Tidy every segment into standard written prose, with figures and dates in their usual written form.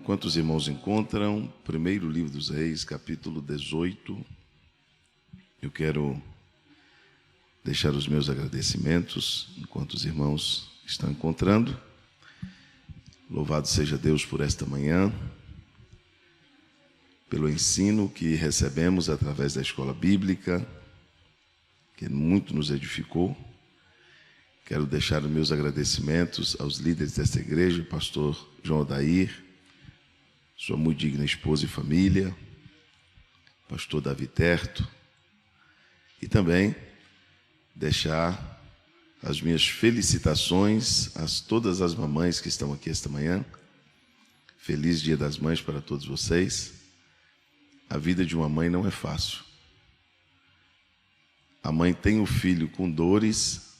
Enquanto os irmãos encontram, primeiro livro dos Reis, capítulo 18, eu quero deixar os meus agradecimentos, enquanto os irmãos estão encontrando. Louvado seja Deus por esta manhã, pelo ensino que recebemos através da escola bíblica, que muito nos edificou. Quero deixar os meus agradecimentos aos líderes desta igreja, o pastor João Odair, sua muito digna esposa e família, pastor Davi Terto, e também deixar as minhas felicitações a todas as mamães que estão aqui esta manhã. Feliz Dia das Mães para todos vocês. A vida de uma mãe não é fácil. A mãe tem o filho com dores,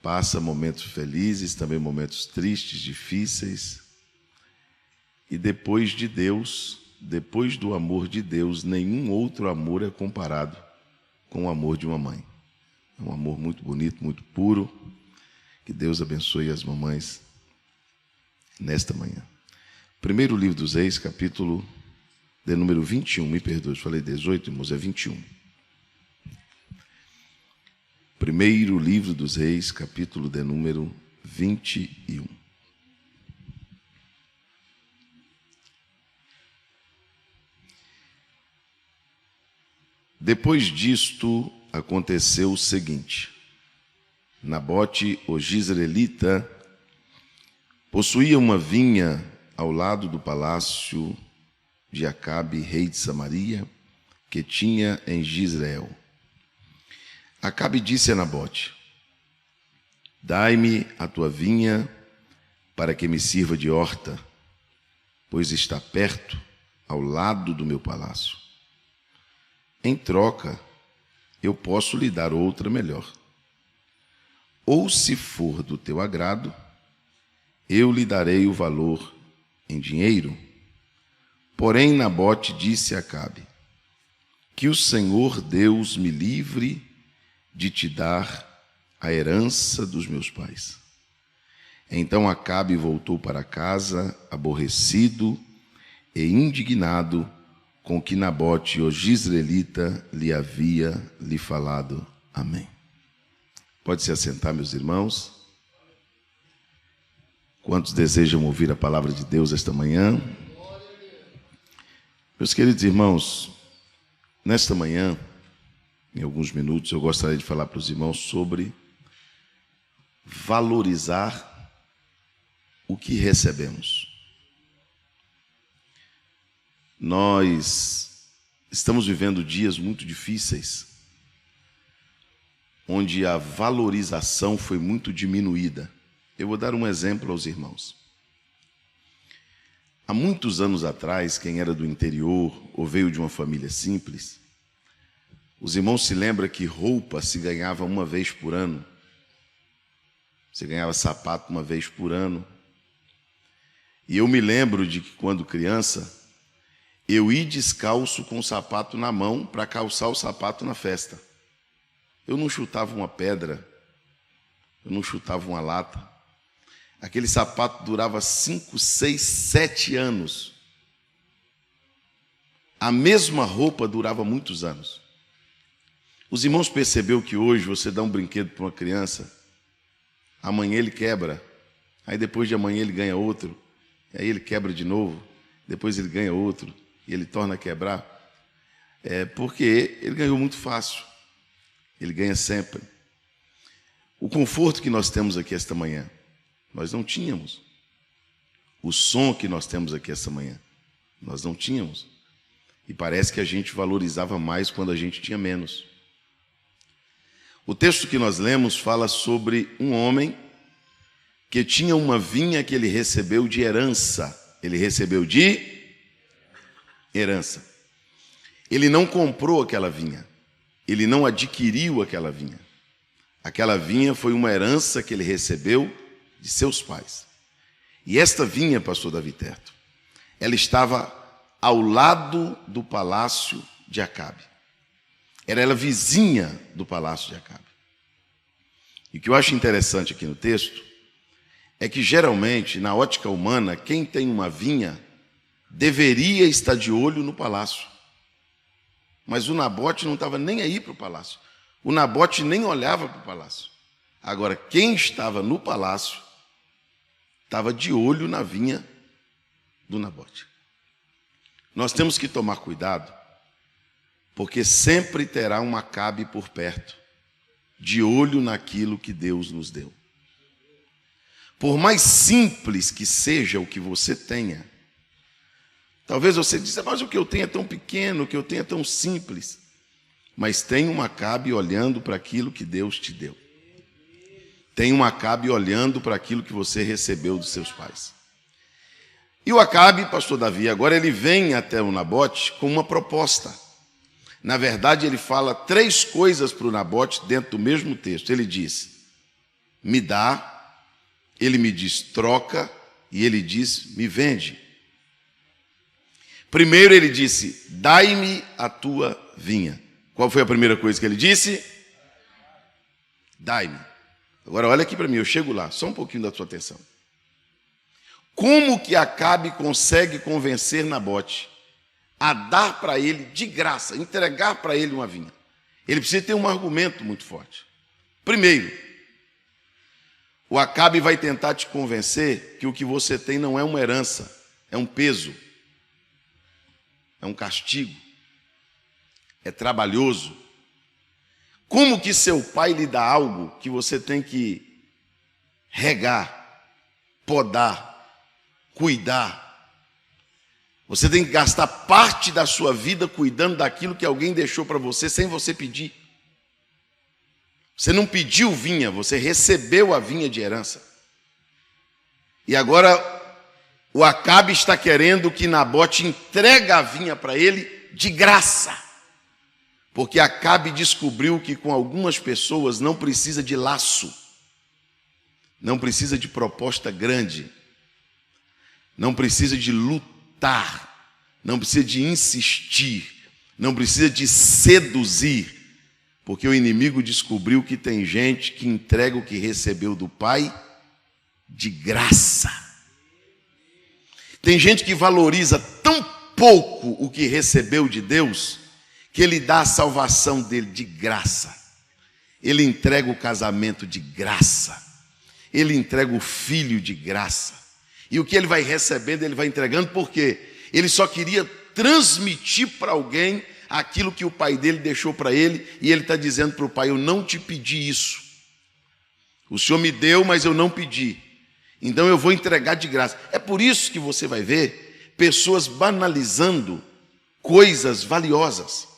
passa momentos felizes, também momentos tristes, difíceis. E depois de Deus, depois do amor de Deus, nenhum outro amor é comparado com o amor de uma mãe. É um amor muito bonito, muito puro. Que Deus abençoe as mamães nesta manhã. Primeiro livro dos Reis, capítulo de número 21. Me perdoe, falei 18, irmãos, é 21. Primeiro livro dos Reis, capítulo de número 21. Depois disto, aconteceu o seguinte: Nabote, o jizreelita, possuía uma vinha ao lado do palácio de Acabe, rei de Samaria, que tinha em Jezreel. Acabe disse a Nabote: dai-me a tua vinha para que me sirva de horta, pois está perto, ao lado do meu palácio. Em troca, eu posso lhe dar outra melhor. Ou, se for do teu agrado, eu lhe darei o valor em dinheiro. Porém, Nabote disse a Acabe: que o Senhor Deus me livre de te dar a herança dos meus pais. Então Acabe voltou para casa, aborrecido e indignado com que Nabote, o jizreelita, lhe havia falado. Amém. Pode se assentar, meus irmãos. Quantos desejam ouvir a palavra de Deus esta manhã? Meus queridos irmãos, nesta manhã, em alguns minutos, eu gostaria de falar para os irmãos sobre valorizar o que recebemos. Nós estamos vivendo dias muito difíceis, onde a valorização foi muito diminuída. Eu vou dar um exemplo aos irmãos. Há muitos anos atrás, quem era do interior ou veio de uma família simples, os irmãos se lembram que roupa se ganhava uma vez por ano. Você ganhava sapato uma vez por ano. E eu me lembro de que, quando criança, eu ia descalço com o sapato na mão para calçar o sapato na festa. Eu não chutava uma pedra, eu não chutava uma lata. Aquele sapato durava 5, 6, 7 anos. A mesma roupa durava muitos anos. Os irmãos perceberam que hoje você dá um brinquedo para uma criança, amanhã ele quebra, aí depois de amanhã ele ganha outro, aí ele quebra de novo, depois ele ganha outro, e ele torna a quebrar, porque ele ganhou muito fácil, ele ganha sempre. O conforto que nós temos aqui esta manhã, nós não tínhamos. O som que nós temos aqui esta manhã, nós não tínhamos. E parece que a gente valorizava mais quando a gente tinha menos. O texto que nós lemos fala sobre um homem que tinha uma vinha que ele recebeu de herança. Ele recebeu de herança. Ele não comprou aquela vinha. Ele não adquiriu aquela vinha. Aquela vinha foi uma herança que ele recebeu de seus pais. E esta vinha, pastor Davi Terto, ela estava ao lado do palácio de Acabe. Era ela vizinha do palácio de Acabe. E o que eu acho interessante aqui no texto é que geralmente, na ótica humana, quem tem uma vinha deveria estar de olho no palácio. Mas o Nabote não estava nem aí para o palácio. O Nabote nem olhava para o palácio. Agora, quem estava no palácio estava de olho na vinha do Nabote. Nós temos que tomar cuidado, porque sempre terá um Acabe por perto, de olho naquilo que Deus nos deu. Por mais simples que seja o que você tenha, talvez você diga, mas o que eu tenho é tão pequeno, o que eu tenho é tão simples. Mas tem um Acabe olhando para aquilo que Deus te deu. Tem um Acabe olhando para aquilo que você recebeu dos seus pais. E o Acabe, pastor Davi, agora ele vem até o Nabote com uma proposta. Na verdade, ele fala 3 coisas para o Nabote dentro do mesmo texto. Ele diz, me dá, ele me diz, troca, e ele diz, me vende. Primeiro ele disse, dai-me a tua vinha. Qual foi a primeira coisa que ele disse? Dai-me. Agora olha aqui para mim, eu chego lá, só um pouquinho da sua atenção. Como que Acabe consegue convencer Nabote a dar para ele de graça, entregar para ele uma vinha? Ele precisa ter um argumento muito forte. Primeiro, o Acabe vai tentar te convencer que o que você tem não é uma herança, é um peso, é um castigo, é trabalhoso. Como que seu pai lhe dá algo que você tem que regar, podar, cuidar? Você tem que gastar parte da sua vida cuidando daquilo que alguém deixou para você sem você pedir. Você não pediu vinha, você recebeu a vinha de herança. E agora o Acabe está querendo que Nabote entregue a vinha para ele de graça. Porque Acabe descobriu que com algumas pessoas não precisa de laço, não precisa de proposta grande, não precisa de lutar, não precisa de insistir, não precisa de seduzir, porque o inimigo descobriu que tem gente que entrega o que recebeu do Pai de graça. Tem gente que valoriza tão pouco o que recebeu de Deus, que ele dá a salvação dele de graça. Ele entrega o casamento de graça. Ele entrega o filho de graça. E o que ele vai recebendo, ele vai entregando, porque ele só queria transmitir para alguém aquilo que o pai dele deixou para ele, e ele está dizendo para o pai, eu não te pedi isso. O Senhor me deu, mas eu não pedi. Então eu vou entregar de graça. É por isso que você vai ver pessoas banalizando coisas valiosas,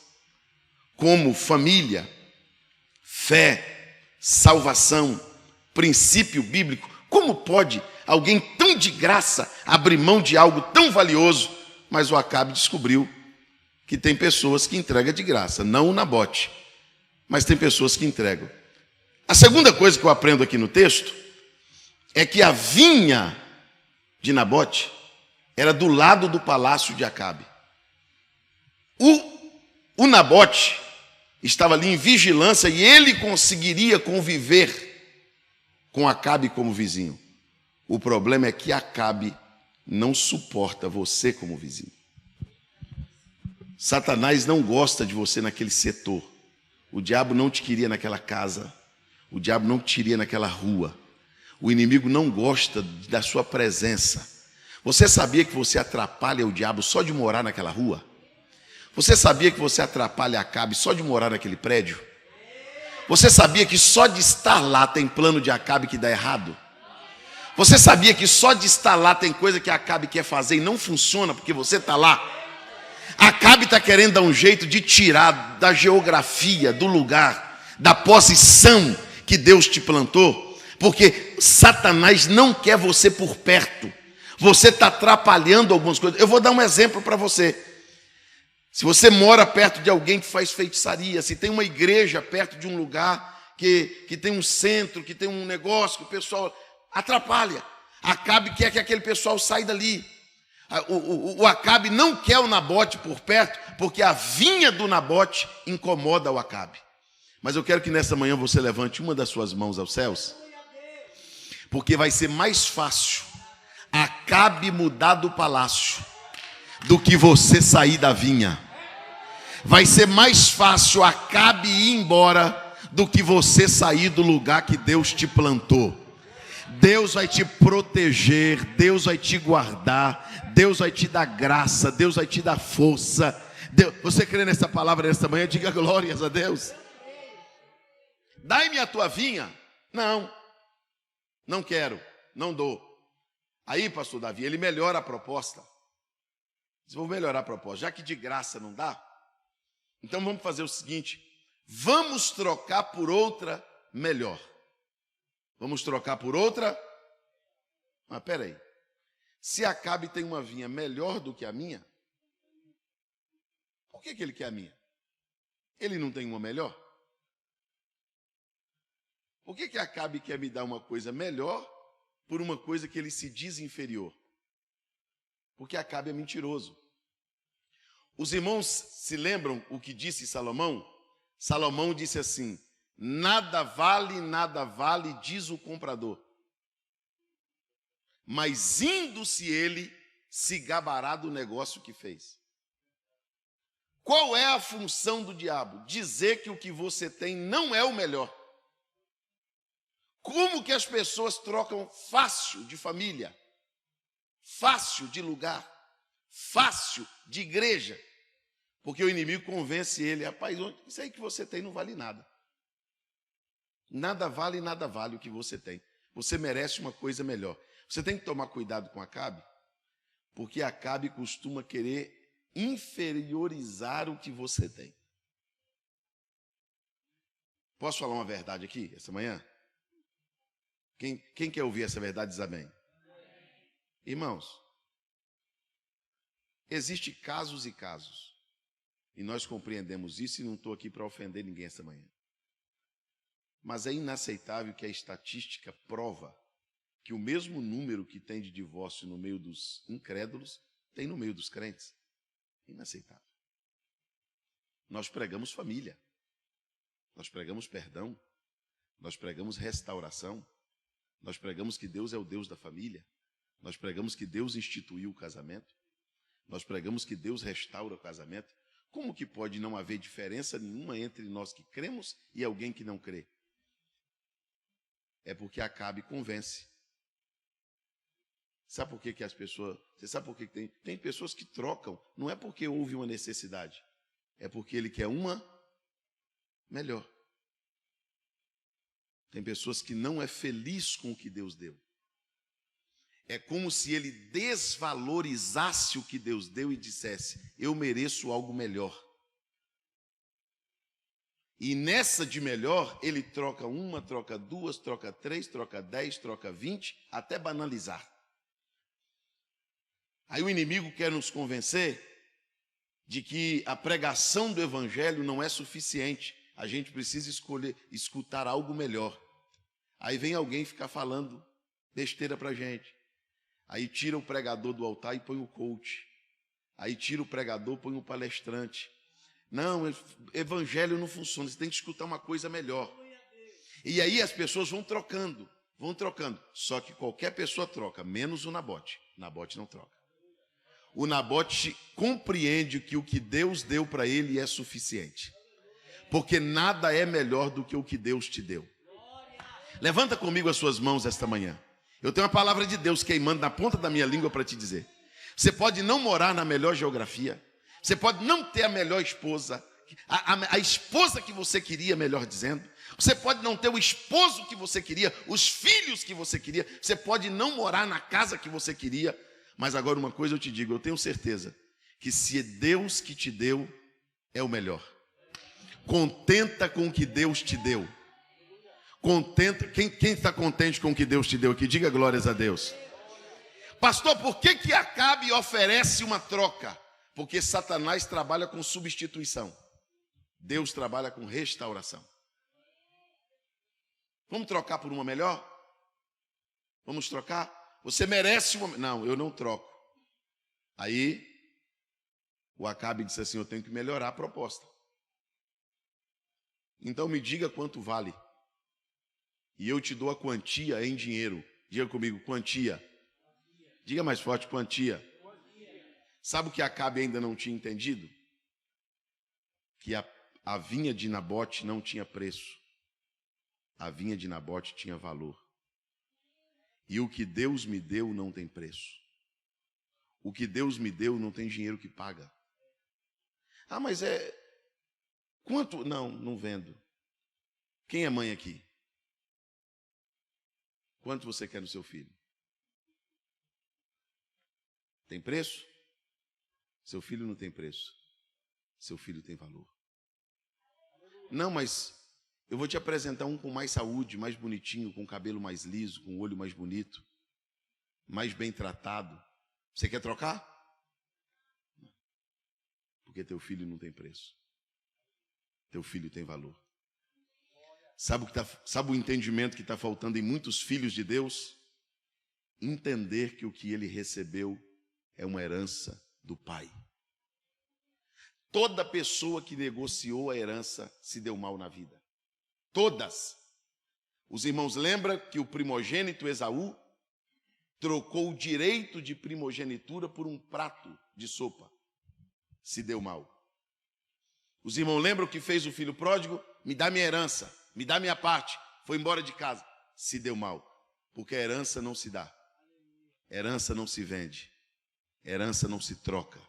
como família, fé, salvação, princípio bíblico. Como pode alguém tão de graça abrir mão de algo tão valioso? Mas o Acabe descobriu que tem pessoas que entregam de graça, não o Nabote, mas tem pessoas que entregam. A segunda coisa que eu aprendo aqui no texto é que a vinha de Nabote era do lado do palácio de Acabe. O Nabote estava ali em vigilância e ele conseguiria conviver com Acabe como vizinho. O problema é que Acabe não suporta você como vizinho. Satanás não gosta de você naquele setor. O diabo não te queria naquela casa. O diabo não te queria naquela rua. O inimigo não gosta da sua presença. Você sabia que você atrapalha o diabo só de morar naquela rua? Você sabia que você atrapalha Acabe só de morar naquele prédio? Você sabia que só de estar lá tem plano de Acabe que dá errado? Você sabia que só de estar lá tem coisa que Acabe quer fazer e não funciona porque você está lá? Acabe está querendo dar um jeito de tirar da geografia, do lugar, da posição que Deus te plantou, porque Satanás não quer você por perto. Você está atrapalhando algumas coisas. Eu vou dar um exemplo para você. Se você mora perto de alguém que faz feitiçaria, se tem uma igreja perto de um lugar que tem um centro, que tem um negócio, que o pessoal atrapalha. Acabe quer que aquele pessoal saia dali. O Acabe não quer o Nabote por perto, porque a vinha do Nabote incomoda o Acabe. Mas eu quero que nessa manhã você levante uma das suas mãos aos céus, Porque vai ser mais fácil Acabe mudar do palácio do que você sair da vinha. Vai ser mais fácil Acabe ir embora do que você sair do lugar que Deus te plantou. Deus vai te proteger, Deus vai te guardar, Deus vai te dar graça, Deus vai te dar força. Você crê nessa palavra nesta manhã? Diga glórias a Deus. Dai-me a tua vinha. Não quero, não dou. Aí, pastor Davi, ele melhora a proposta. Diz, vou melhorar a proposta, já que de graça não dá. Então vamos fazer o seguinte, vamos trocar por outra melhor. Vamos trocar por outra? Mas peraí, se Acabe tem uma vinha melhor do que a minha, por que ele quer a minha? Ele não tem uma melhor? Por que Acabe quer me dar uma coisa melhor por uma coisa que ele se diz inferior? Porque Acabe é mentiroso. Os irmãos se lembram o que disse Salomão? Salomão disse assim, nada vale, diz o comprador. Mas indo-se ele, se gabará do negócio que fez. Qual é a função do diabo? Dizer que o que você tem não é o melhor. Como que as pessoas trocam fácil de família, fácil de lugar, fácil de igreja? Porque o inimigo convence ele, rapaz, isso aí que você tem não vale nada. Nada vale o que você tem. Você merece uma coisa melhor. Você tem que tomar cuidado com Acabe, porque Acabe costuma querer inferiorizar o que você tem. Posso falar uma verdade aqui, essa manhã? Quem quer ouvir essa verdade diz amém. Irmãos, existem casos e casos. E nós compreendemos isso e não estou aqui para ofender ninguém essa manhã. Mas é inaceitável que a estatística prova que o mesmo número que tem de divórcio no meio dos incrédulos tem no meio dos crentes. Inaceitável. Nós pregamos família. Nós pregamos perdão. Nós pregamos restauração. Nós pregamos que Deus é o Deus da família. Nós pregamos que Deus instituiu o casamento. Nós pregamos que Deus restaura o casamento. Como que pode não haver diferença nenhuma entre nós que cremos e alguém que não crê? É porque Acabe convence. Sabe por que as pessoas... Você sabe por que tem pessoas que trocam? Não é porque houve uma necessidade. É porque ele quer uma melhor. Tem pessoas que não é feliz com o que Deus deu. É como se ele desvalorizasse o que Deus deu e dissesse, eu mereço algo melhor. E nessa de melhor, ele troca uma, troca duas, troca três, troca 10, troca 20, até banalizar. Aí o inimigo quer nos convencer de que a pregação do evangelho não é suficiente. A gente precisa escutar algo melhor. Aí vem alguém ficar falando besteira para a gente. Aí tira o pregador do altar e põe o coach. Aí tira o pregador, põe o palestrante. Não, evangelho não funciona, você tem que escutar uma coisa melhor. E aí as pessoas vão trocando. Só que qualquer pessoa troca, menos o Nabote. Nabote não troca. O Nabote compreende que o que Deus deu para ele é suficiente. Porque nada é melhor do que o que Deus te deu. Levanta comigo as suas mãos esta manhã. Eu tenho uma palavra de Deus queimando na ponta da minha língua para te dizer. Você pode não morar na melhor geografia. Você pode não ter a melhor esposa. A esposa que você queria, melhor dizendo. Você pode não ter o esposo que você queria. Os filhos que você queria. Você pode não morar na casa que você queria. Mas agora uma coisa eu te digo. Eu tenho certeza que se é Deus que te deu, é o melhor. Contenta com o que Deus te deu. Contenta. Quem está contente com o que Deus te deu aqui? Diga glórias a Deus. Pastor, por que Acabe oferece uma troca? Porque Satanás trabalha com substituição. Deus trabalha com restauração. Vamos trocar por uma melhor? Vamos trocar? Você merece uma... Não, eu não troco. Aí, o Acabe disse assim, eu tenho que melhorar a proposta. Então me diga quanto vale. E eu te dou a quantia em dinheiro. Diga comigo, quantia. Diga mais forte, quantia. Sabe o que Acabe ainda não tinha entendido? Que a vinha de Nabote não tinha preço. A vinha de Nabote tinha valor. E o que Deus me deu não tem preço. O que Deus me deu não tem dinheiro que paga. Ah, mas é... Quanto? Não, não vendo. Quem é mãe aqui? Quanto você quer no seu filho? Tem preço? Seu filho não tem preço. Seu filho tem valor. Não, mas eu vou te apresentar um com mais saúde, mais bonitinho, com cabelo mais liso, com o olho mais bonito, mais bem tratado. Você quer trocar? Porque teu filho não tem preço. Teu filho tem valor. Sabe o entendimento que está faltando em muitos filhos de Deus? Entender que o que ele recebeu é uma herança do Pai. Toda pessoa que negociou a herança se deu mal na vida. Todas. Os irmãos lembram que o primogênito Esaú trocou o direito de primogenitura por um prato de sopa. Se deu mal. Os irmãos lembram que fez o filho pródigo? Me dá minha herança, me dá minha parte. Foi embora de casa. Se deu mal. Porque a herança não se dá. Herança não se vende. Herança não se troca.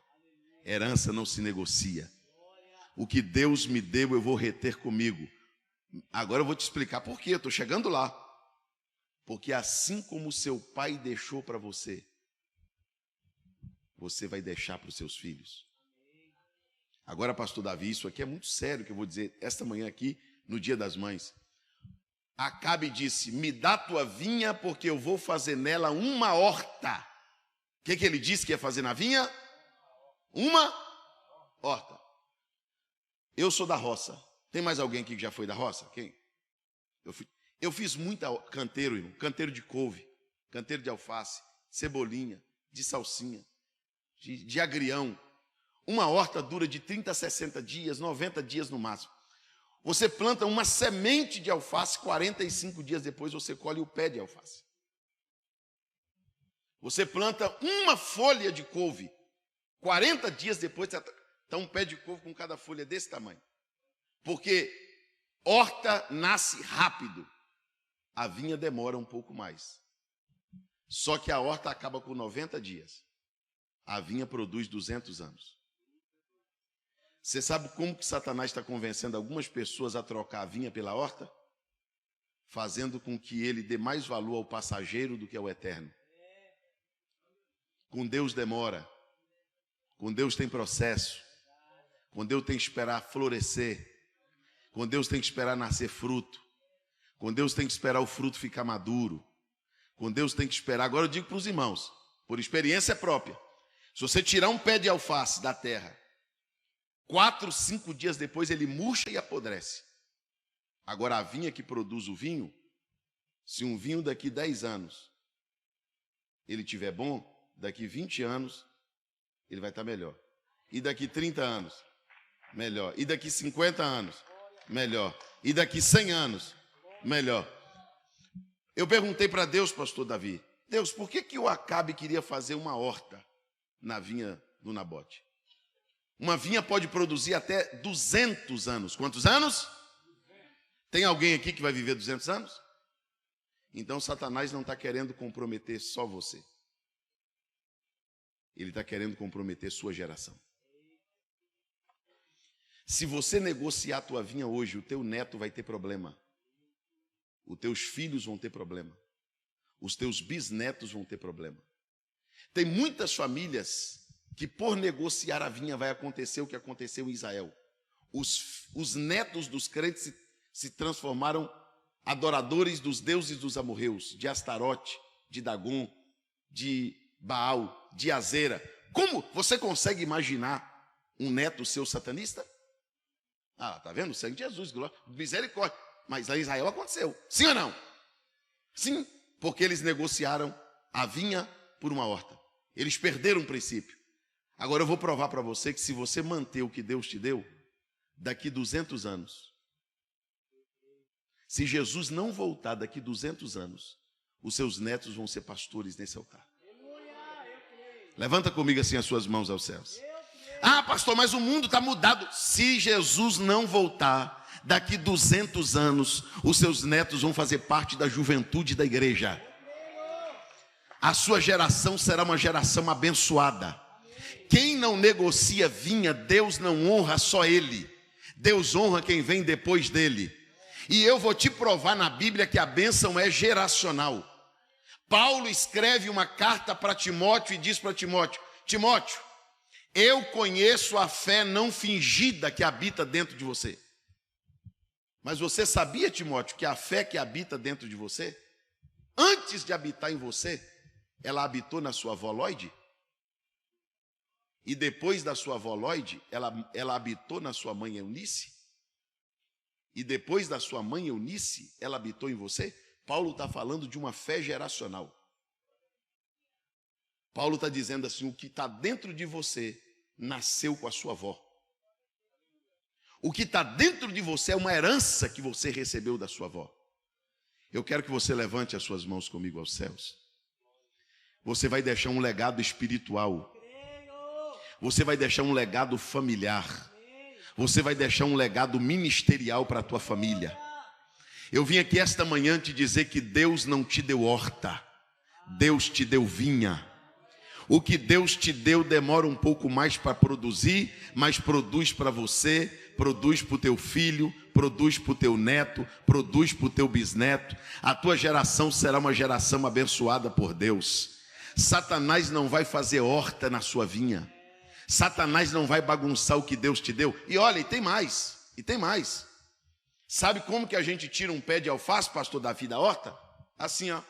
Herança não se negocia. O que Deus me deu eu vou reter comigo. Agora eu vou te explicar por quê. Eu estou chegando lá. Porque assim como seu pai deixou para você, você vai deixar para os seus filhos. Agora, pastor Davi, isso aqui é muito sério que eu vou dizer esta manhã aqui, no Dia das Mães. Acabe disse, me dá tua vinha porque eu vou fazer nela uma horta. O que ele disse que ia fazer na vinha? Uma horta. Eu sou da roça. Tem mais alguém aqui que já foi da roça? Quem? Eu fiz muita canteiro, irmão. Canteiro de couve, canteiro de alface, cebolinha, de salsinha, de agrião. Uma horta dura de 30 a 60 dias, 90 dias no máximo. Você planta uma semente de alface, 45 dias depois você colhe o pé de alface. Você planta uma folha de couve, 40 dias depois está um pé de couve com cada folha desse tamanho. Porque horta nasce rápido. A vinha demora um pouco mais. Só que a horta acaba com 90 dias. A vinha produz 200 anos. Você sabe como que Satanás está convencendo algumas pessoas a trocar a vinha pela horta? Fazendo com que ele dê mais valor ao passageiro do que ao eterno. Com Deus demora. Com Deus tem processo. Com Deus tem que esperar florescer. Com Deus tem que esperar nascer fruto. Com Deus tem que esperar o fruto ficar maduro. Com Deus tem que esperar. Agora eu digo para os irmãos, por experiência própria, se você tirar um pé de alface da terra, 4, 5 dias depois ele murcha e apodrece. Agora a vinha que produz o vinho, se um vinho daqui 10 anos ele tiver bom, daqui 20 anos ele vai estar melhor. E daqui 30 anos, melhor. E daqui 50 anos, melhor. E daqui 100 anos, melhor. Eu perguntei para Deus, pastor Davi, Deus, por que o Acabe queria fazer uma horta na vinha do Nabote? Uma vinha pode produzir até 200 anos. Quantos anos? Tem alguém aqui que vai viver 200 anos? Então Satanás não está querendo comprometer só você. Ele está querendo comprometer sua geração. Se você negociar a tua vinha hoje, o teu neto vai ter problema. Os teus filhos vão ter problema. Os teus bisnetos vão ter problema. Tem muitas famílias que por negociar a vinha vai acontecer o que aconteceu em Israel. Os netos dos crentes se transformaram adoradores dos deuses dos amorreus, de Astarote, de Dagon, de Baal, de Azera. Como você consegue imaginar um neto seu satanista? Ah, tá vendo? O sangue de Jesus, glória, misericórdia. Mas lá em Israel aconteceu. Sim ou não? Sim, porque eles negociaram a vinha por uma horta. Eles perderam o princípio. Agora eu vou provar para você que se você manter o que Deus te deu, daqui 200 anos, se Jesus não voltar daqui 200 anos, os seus netos vão ser pastores nesse altar. Levanta comigo assim as suas mãos aos céus. Ah, pastor, mas o mundo está mudado. Se Jesus não voltar, daqui 200 anos, os seus netos vão fazer parte da juventude da igreja. A sua geração será uma geração abençoada. Quem não negocia vinha, Deus não honra só ele. Deus honra quem vem depois dele. E eu vou te provar na Bíblia que a bênção é geracional. Paulo escreve uma carta para Timóteo e diz para Timóteo: Timóteo, eu conheço a fé não fingida que habita dentro de você. Mas você sabia, Timóteo, que a fé que habita dentro de você, antes de habitar em você, ela habitou na sua avó Loide? E depois da sua avó Loide, ela habitou na sua mãe Eunice? E depois da sua mãe Eunice, ela habitou em você? Paulo está falando de uma fé geracional. Paulo está dizendo assim: o que está dentro de você nasceu com a sua avó. O que está dentro de você é uma herança que você recebeu da sua avó. Eu quero que você levante as suas mãos comigo aos céus. Você vai deixar um legado espiritual. Você vai deixar um legado familiar. Você vai deixar um legado ministerial para a tua família. Eu vim aqui esta manhã te dizer que Deus não te deu horta, Deus te deu vinha. O que Deus te deu demora um pouco mais para produzir, mas produz para você, produz para o teu filho, produz para o teu neto, produz para o teu bisneto. A tua geração será uma geração abençoada por Deus. Satanás não vai fazer horta na sua vinha. Satanás não vai bagunçar o que Deus te deu. E olha, e tem mais. Sabe como que a gente tira um pé de alface, pastor Davi, da horta? Assim, ó.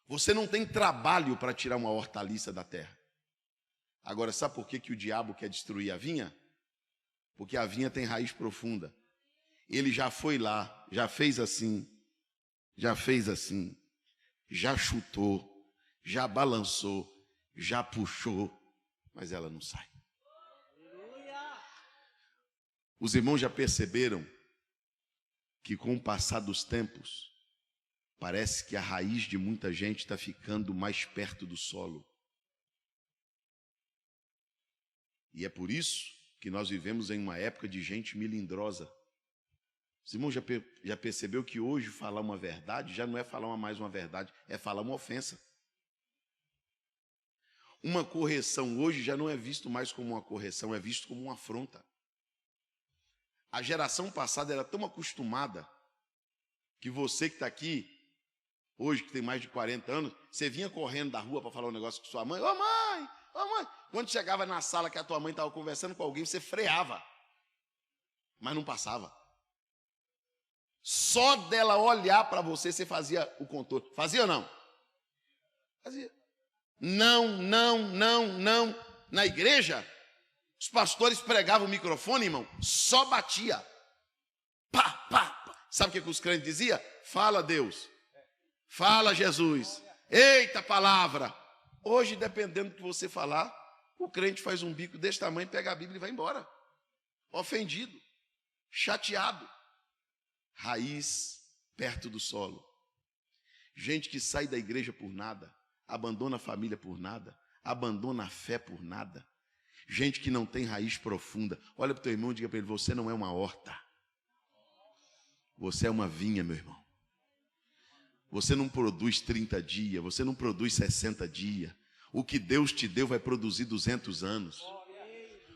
Você não tem trabalho para tirar uma hortaliça da terra. Agora, sabe por que o diabo quer destruir a vinha? Porque a vinha tem raiz profunda. Ele já foi lá, já fez assim, já chutou, já balançou, já puxou, mas ela não sai. Os irmãos já perceberam que com o passar dos tempos, parece que a raiz de muita gente está ficando mais perto do solo. E é por isso que nós vivemos em uma época de gente melindrosa. Os irmãos já percebeu que hoje falar uma verdade já não é falar mais uma verdade, é falar uma ofensa. Uma correção hoje já não é visto mais como uma correção, é visto como uma afronta. A geração passada era tão acostumada que você que está aqui, hoje que tem mais de 40 anos, você vinha correndo da rua para falar um negócio com sua mãe. Ô mãe, ô mãe. Quando chegava na sala que a tua mãe estava conversando com alguém, você freava, mas não passava. Só dela olhar para você, você fazia o contorno. Fazia ou não? Fazia. Não. Na igreja, os pastores pregavam o microfone, irmão, só batia. Pá, pá, pá. Sabe o que os crentes diziam? Fala, Deus. Fala, Jesus. Eita palavra. Hoje, dependendo do que você falar, o crente faz um bico desse tamanho, pega a Bíblia e vai embora. Ofendido, chateado. Raiz perto do solo. Gente que sai da igreja por nada, abandona a família por nada, abandona a fé por nada. Gente que não tem raiz profunda. Olha para o teu irmão e diga para ele: você não é uma horta. Você é uma vinha, meu irmão. Você não produz 30 dias, você não produz 60 dias. O que Deus te deu vai produzir 200 anos.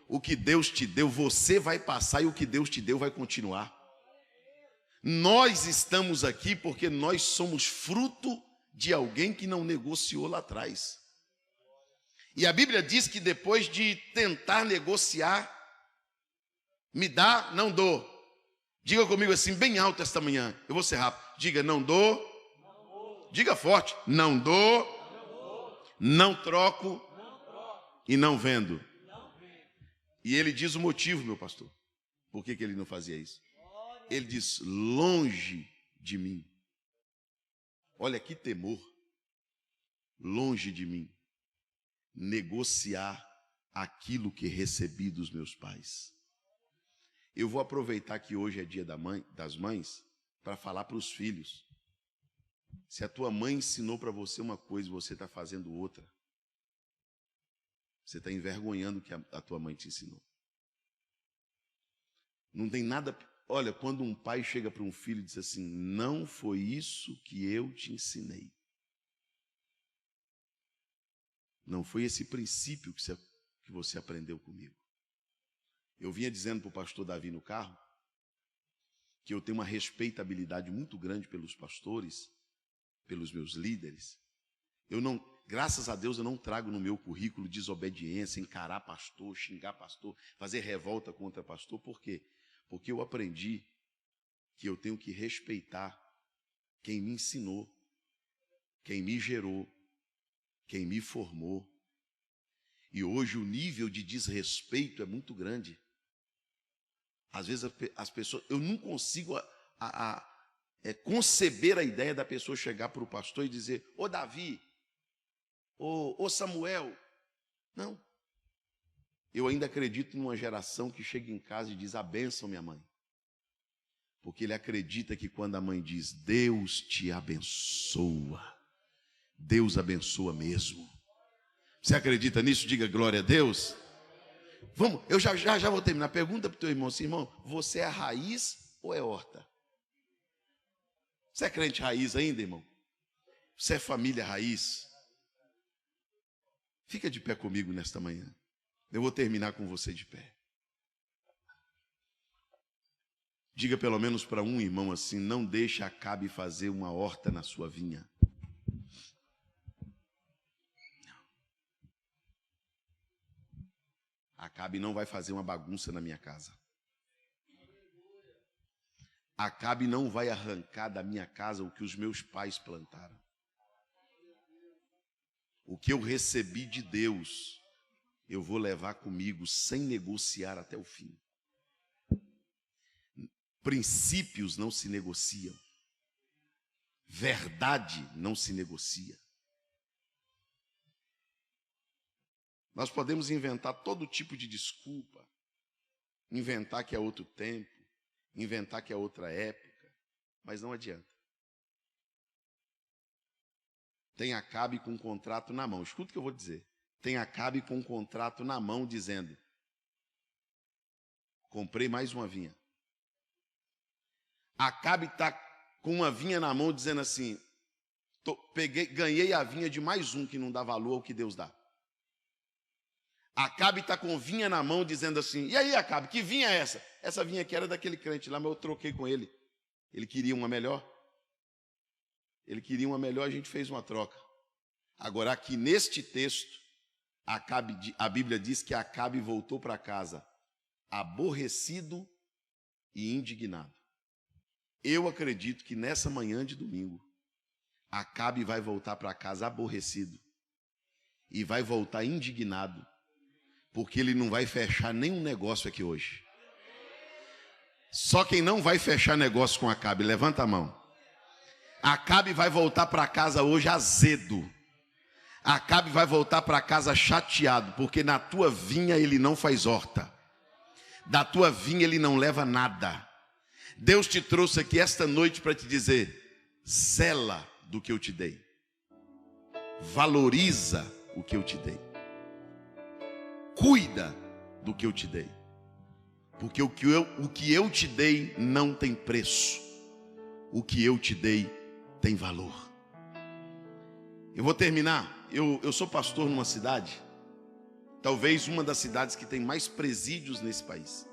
O que Deus te deu, você vai passar, e o que Deus te deu vai continuar. Nós estamos aqui porque nós somos fruto de alguém que não negociou lá atrás. E a Bíblia diz que depois de tentar negociar, me dá, não dou. Diga comigo assim, bem alto esta manhã. Eu vou ser rápido. Diga, não dou. Diga forte, não dou, não troco e não vendo. E ele diz o motivo, meu pastor. Por que ele não fazia isso? Ele diz, longe de mim. Olha que temor. Longe de mim. Negociar aquilo que recebi dos meus pais. Eu vou aproveitar que hoje é dia das mães para falar para os filhos. Se a tua mãe ensinou para você uma coisa e você está fazendo outra, você está envergonhando o que a tua mãe te ensinou. Não tem nada... Olha, quando um pai chega para um filho e diz assim, não foi isso que eu te ensinei. Não foi esse princípio que você aprendeu comigo. Eu vinha dizendo para o pastor Davi no carro que eu tenho uma respeitabilidade muito grande pelos pastores, pelos meus líderes. Graças a Deus, eu não trago no meu currículo desobediência, encarar pastor, xingar pastor, fazer revolta contra pastor. Por quê? Porque eu aprendi que eu tenho que respeitar quem me ensinou, quem me gerou, quem me formou. E hoje o nível de desrespeito é muito grande. Às vezes as pessoas... Eu não consigo conceber a ideia da pessoa chegar para o pastor e dizer, ô Davi, ô Samuel. Não. Eu ainda acredito numa geração que chega em casa e diz, a bênção, minha mãe. Porque ele acredita que quando a mãe diz, Deus te abençoa, Deus abençoa mesmo. Você acredita nisso? Diga glória a Deus. Vamos, eu já vou terminar. Pergunta para o teu irmão assim, irmão, você é raiz ou é horta? Você é crente raiz ainda, irmão? Você é família raiz? Fica de pé comigo nesta manhã. Eu vou terminar com você de pé. Diga pelo menos para um irmão assim, não deixe Acabe fazer uma horta na sua vinha. Acabe não vai fazer uma bagunça na minha casa. Acabe não vai arrancar da minha casa o que os meus pais plantaram. O que eu recebi de Deus, eu vou levar comigo sem negociar até o fim. Princípios não se negociam. Verdade não se negocia. Nós podemos inventar todo tipo de desculpa, inventar que é outro tempo, inventar que é outra época, mas não adianta. Tem Acabe com um contrato na mão. Escuta o que eu vou dizer. Tem Acabe com um contrato na mão dizendo, comprei mais uma vinha. Acabe está com uma vinha na mão dizendo assim, ganhei a vinha de mais um que não dá valor ao que Deus dá. Acabe está com vinha na mão dizendo assim, e aí Acabe, que vinha é essa? Essa vinha aqui era daquele crente lá, mas eu troquei com ele. Ele queria uma melhor. Ele queria uma melhor, a gente fez uma troca. Agora aqui neste texto, a Bíblia diz que Acabe voltou para casa aborrecido e indignado. Eu acredito que nessa manhã de domingo, Acabe vai voltar para casa aborrecido e vai voltar indignado, porque ele não vai fechar nenhum negócio aqui hoje. Só quem não vai fechar negócio com Acabe, levanta a mão. Acabe vai voltar para casa hoje azedo. Acabe vai voltar para casa chateado, porque na tua vinha ele não faz horta. Da tua vinha ele não leva nada. Deus te trouxe aqui esta noite para te dizer, sela do que eu te dei. Valoriza o que eu te dei. Cuida do que eu te dei. Porque o que eu te dei não tem preço. O que eu te dei tem valor. Eu vou terminar. Eu sou pastor numa cidade, talvez uma das cidades que tem mais presídios nesse país.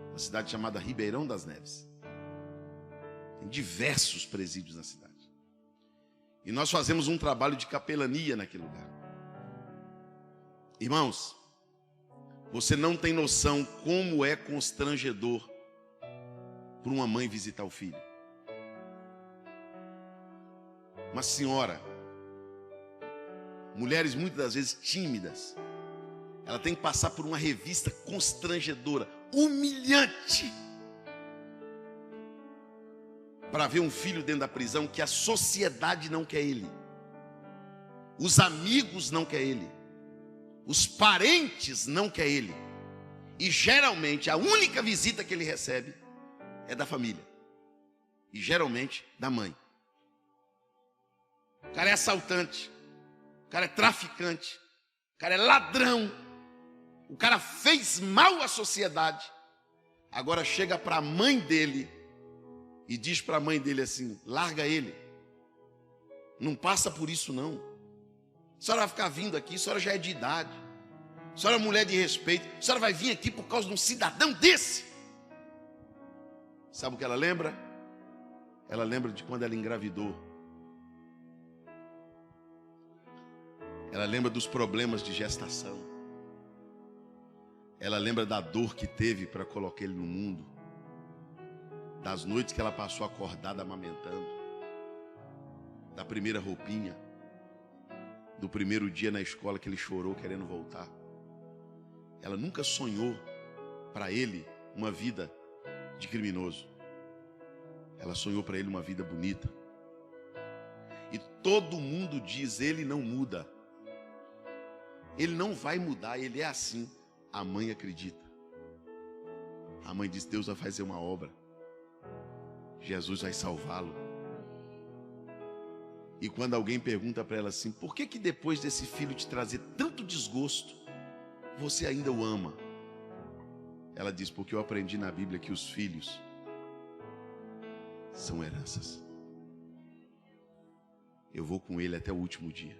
Uma cidade chamada Ribeirão das Neves. Tem diversos presídios na cidade. E nós fazemos um trabalho de capelania naquele lugar. Irmãos, você não tem noção como é constrangedor para uma mãe visitar o filho. Uma senhora, mulheres muitas das vezes tímidas, ela tem que passar por uma revista constrangedora, humilhante, para ver um filho dentro da prisão que a sociedade não quer ele, os amigos não quer ele, os parentes não quer ele, e geralmente a única visita que ele recebe é da família, e geralmente da mãe. cara é assaltante, o cara é traficante, o cara é ladrão, o cara fez mal à sociedade. Agora chega para a mãe dele e diz para a mãe dele assim: larga ele, não passa por isso não. A senhora vai ficar vindo aqui, a senhora já é de idade, a senhora é mulher de respeito, a senhora vai vir aqui por causa de um cidadão desse. Sabe o que ela lembra? Ela lembra de quando ela engravidou. Ela lembra dos problemas de gestação. Ela lembra da dor que teve para colocar ele no mundo, das noites que ela passou acordada amamentando, da primeira roupinha, do primeiro dia na escola que ele chorou querendo voltar. Ela nunca sonhou para ele uma vida de criminoso. Ela sonhou para ele uma vida bonita. E todo mundo diz: ele não muda, ele não vai mudar, ele é assim. A mãe acredita. A mãe diz: Deus vai fazer uma obra, Jesus vai salvá-lo. E quando alguém pergunta para ela assim: por que depois desse filho te trazer tanto desgosto, você ainda o ama? Ela diz: porque eu aprendi na Bíblia que os filhos são heranças. Eu vou com ele até o último dia.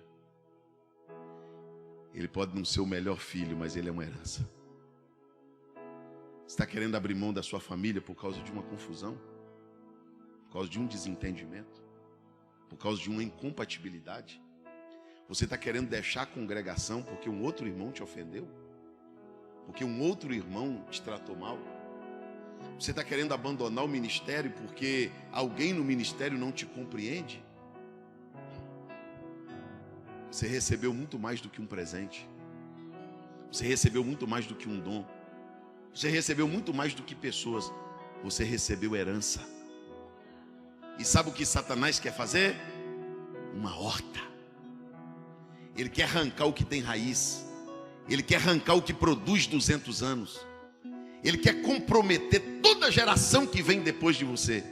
Ele pode não ser o melhor filho, mas ele é uma herança. Você está querendo abrir mão da sua família por causa de uma confusão? Por causa de um desentendimento? Por causa de uma incompatibilidade? Você está querendo deixar a congregação porque um outro irmão te ofendeu? Porque um outro irmão te tratou mal? Você está querendo abandonar o ministério porque alguém no ministério não te compreende? Você recebeu muito mais do que um presente. Você recebeu muito mais do que um dom. Você recebeu muito mais do que pessoas. Você recebeu herança. E sabe o que Satanás quer fazer? Uma horta. Ele quer arrancar o que tem raiz. Ele quer arrancar o que produz 200 anos. Ele quer comprometer toda a geração que vem depois de você.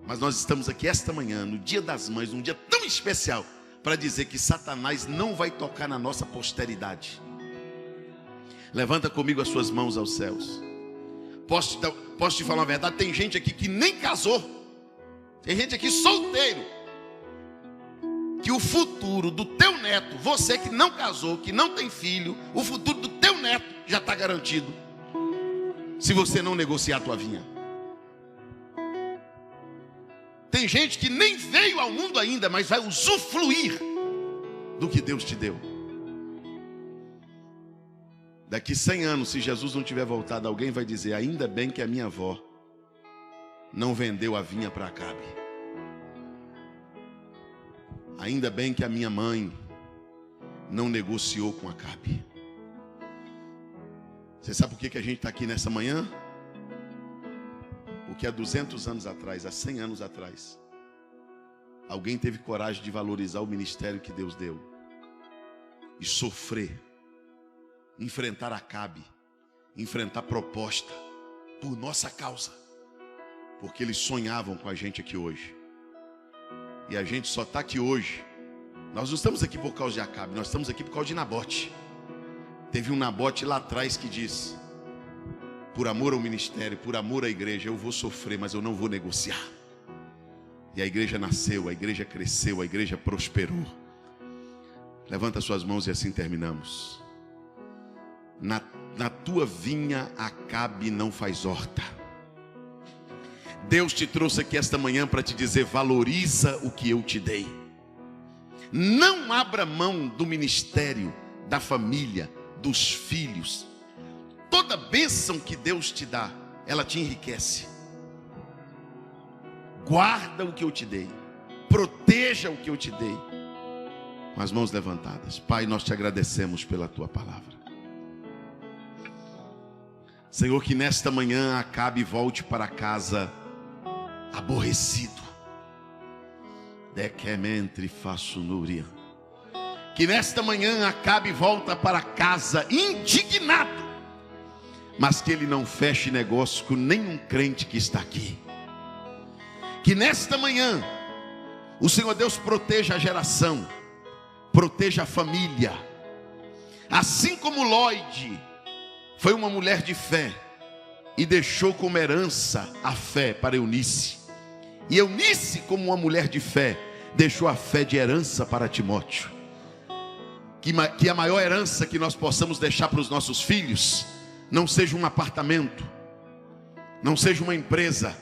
Mas nós estamos aqui esta manhã, no Dia das Mães, num dia tão especial, para dizer que Satanás não vai tocar na nossa posteridade. Levanta comigo as suas mãos aos céus. Posso te falar uma verdade? Tem gente aqui que nem casou. Tem gente aqui solteiro. Que o futuro do teu neto, você que não casou, que não tem filho, o futuro do teu neto já está garantido, se você não negociar a tua vinha. Tem gente que nem veio ao mundo ainda, mas vai usufruir do que Deus te deu. Daqui 100 anos, se Jesus não tiver voltado, alguém vai dizer: ainda bem que a minha avó não vendeu a vinha para Acabe. Ainda bem que a minha mãe não negociou com Acabe. Você sabe por que a gente está aqui nessa manhã? Porque há 200 anos atrás, há 100 anos atrás, alguém teve coragem de valorizar o ministério que Deus deu e sofrer, enfrentar Acabe, enfrentar proposta por nossa causa, porque eles sonhavam com a gente aqui hoje. E a gente só está aqui hoje. Nós não estamos aqui por causa de Acabe, nós estamos aqui por causa de Nabote. Teve um Nabote lá atrás que disse: por amor ao ministério, por amor à igreja, eu vou sofrer, mas eu não vou negociar. E a igreja nasceu, a igreja cresceu, a igreja prosperou. Levanta suas mãos e assim terminamos. Na tua vinha Acabe não faz horta. Deus te trouxe aqui esta manhã para te dizer: valoriza o que eu te dei. Não abra mão do ministério, da família, dos filhos. Toda bênção que Deus te dá, ela te enriquece. Guarda o que eu te dei. Proteja o que eu te dei. Com as mãos levantadas. Pai, nós te agradecemos pela tua palavra. Senhor, que nesta manhã Acabe e volte para casa aborrecido. Que nesta manhã Acabe e volta para casa indignado, mas que ele não feche negócio com nenhum crente que está aqui. Que nesta manhã O Senhor Deus proteja a geração, proteja a família. Assim como Lloyd foi uma mulher de fé e deixou como herança a fé para Eunice, e Eunice, como uma mulher de fé, deixou a fé de herança para Timóteo. Que a maior herança que nós possamos deixar para os nossos filhos não seja um apartamento, não seja uma empresa.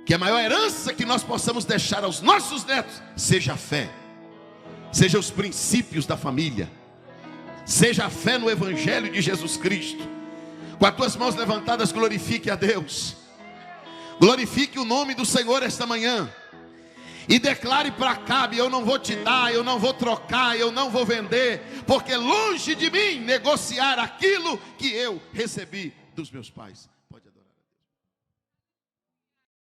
Que a maior herança que nós possamos deixar aos nossos netos seja a fé, seja os princípios da família, seja a fé no Evangelho de Jesus Cristo. Com as tuas mãos levantadas, glorifique a Deus, glorifique o nome do Senhor esta manhã, e declare para Acabe: eu não vou te dar, eu não vou trocar, eu não vou vender, porque longe de mim negociar aquilo que eu recebi dos meus pais.